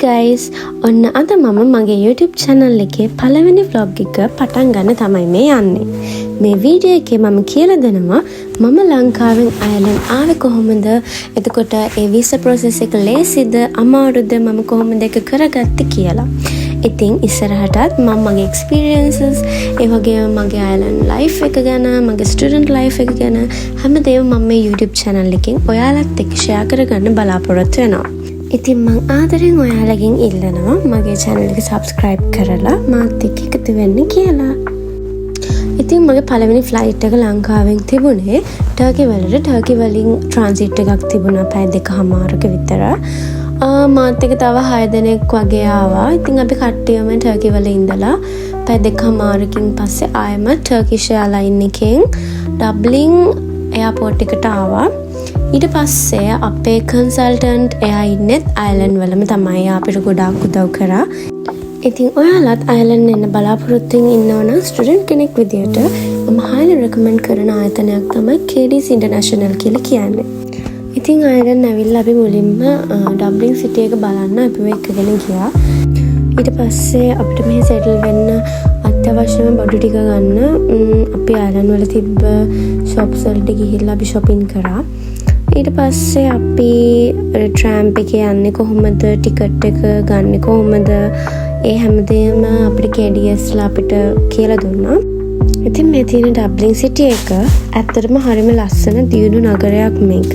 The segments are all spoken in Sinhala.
guys, ඔන්න අද මම මගේ YouTube channel එකේ පළවෙනි vlog එක පටන් ගන්න තමයි මේ යන්නේ. මේ වීඩියෝ එකේ මම කියලා දෙනවා මම ලංකාවෙන් අයර්ලන්ඩ් ආවේ කොහොමද? එතකොට ඒ visa process එක ලේසිද අමාරුද මම කොහොමද ඒක කරගත්තේ කියලා. ඉතින් ඉස්සරහටත් මම මගේ experiences ඒ වගේම මගේ අයර්ලන්ඩ් life එක ගැන, මගේ student life එක ගැන හැමදේම මම මේ YouTube channel එකෙන් ඔයාලත් එක්ක share කරගන්න බලාපොරොත්තු වෙනවා. ඉතින් මං ආදරෙන් ඔයාලගෙන් ඉල්ලනවා මගේ channel එක subscribe කරලා මාත් එක්ක එකතු වෙන්න කියලා. ඉතින් මගේ පළවෙනි flight එක ලංකාවෙන් තිබුණේ ටර්කි වලට. ටර්කි වලින් transit එකක් තිබුණා පැය 2:00ක විතර. මාත් එක්ක තව 6 දෙනෙක් වගේ ආවා. ඉතින් අපි කට්ටියම ටර්කි වල ඉඳලා පැය 2:00කින් පස්සේ ආයෙම Turkish Airlines එකෙන් ඩබ්ලින් එයාපෝට් එකට ආවා. ඊට පස්සේ අපේ කන්සල්ටන්ට් එයා ඉන්නෙත් අයර්ලන්ඩ් වලම තමයි. අපිට ගොඩාක් උදව් කරා. ඉතින් ඔයාලත් අයර්ලන්ඩ් එන්න බලාපොරොත්තුෙන් ඉන්නවා නම් ස්ටුඩන්ට් කෙනෙක් විදියට මම highly recommend කරන ආයතනයක් තමයි KDC International කියලා කියන්නේ. ඉතින් අයර්ලන්ඩ් ඇවිල්ලා අපි මුලින්ම ඩබ්ලින් සිටි එක බලන්න අපිව එක්කගෙන ගියා. ඊට පස්සේ අපිට මෙහි සෙටල් වෙන්න අත්‍යවශ්‍යම බඩු ටික ගන්න අපි අයර්ලන්ඩ් වල තිබ්බ shops වලට ගිහිල්ලා අපි shopping කරා. ඊට පස්සේ අපි ට්‍රෑම්ප් එකේ යන්නේ කොහොමද, ටිකට් එක ගන්න කොහොමද, ඒ හැමදේම අපිට KDS ලා අපිට කියලා දුන්නා. ඉතින් මේ තියෙන ඩබ්ලින් සිටි එක ඇත්තටම හරිම ලස්සන දියුණු නගරයක් මේක.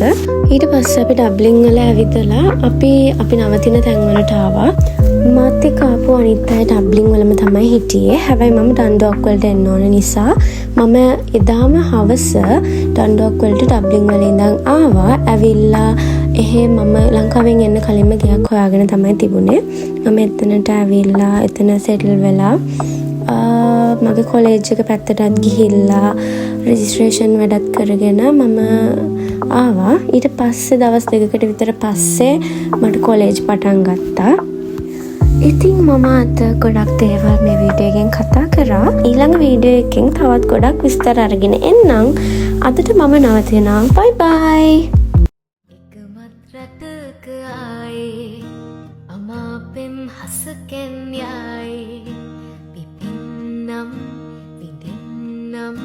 ඊට පස්සේ අපි ඩබ්ලින් වල ඇවිදලා අපි නවතින තැන් වලට ආවා. මාත් එක්ක ආපු අනිත් අය ඩබ්ලින් වලම තමයි හිටියේ. හැබැයි මම ඩන්ඩොක් වලට එන්න ඕන නිසා මම එදාම හවස ඩන්ඩොක් වලට ඩබ්ලින් වල ඉඳන් ආවා. ඇවිල්ලා එහෙ මම ලංකාවෙන් එන්න කලින්ම ගයක් හොයාගෙන තමයි තිබුණේ. මම එතනට ඇවිල්ලා එතන සෙටල් වෙලා මගේ කොලේජ් එක පැත්තටත් ගිහිල්ලා රෙජිස්ට්‍රේෂන් වැඩත් කරගෙන මම ආවා. ඊට පස්සේ දවස් 2කට විතර පස්සේ මට කොලේජ් පටන් ගත්තා. ඉතින් මම අද ගොඩක් දේවල් මේ වීඩියෝ එකෙන් කතා කරා. ඊළඟ වීඩියෝ එකෙන් තවත් ගොඩක් විස්තර අරගෙන එන්නම්. අදට මම නවතිනවා. බයි බයි. එකමත් රටක ආයේ අමාපෙන් හසකෙන් යයි පිපින්නම් විඳින්නම්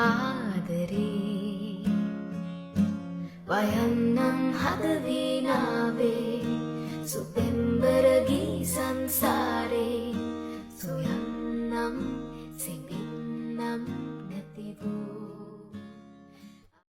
ආදරේ වයන්නම් හදවිනාවේ සුපේ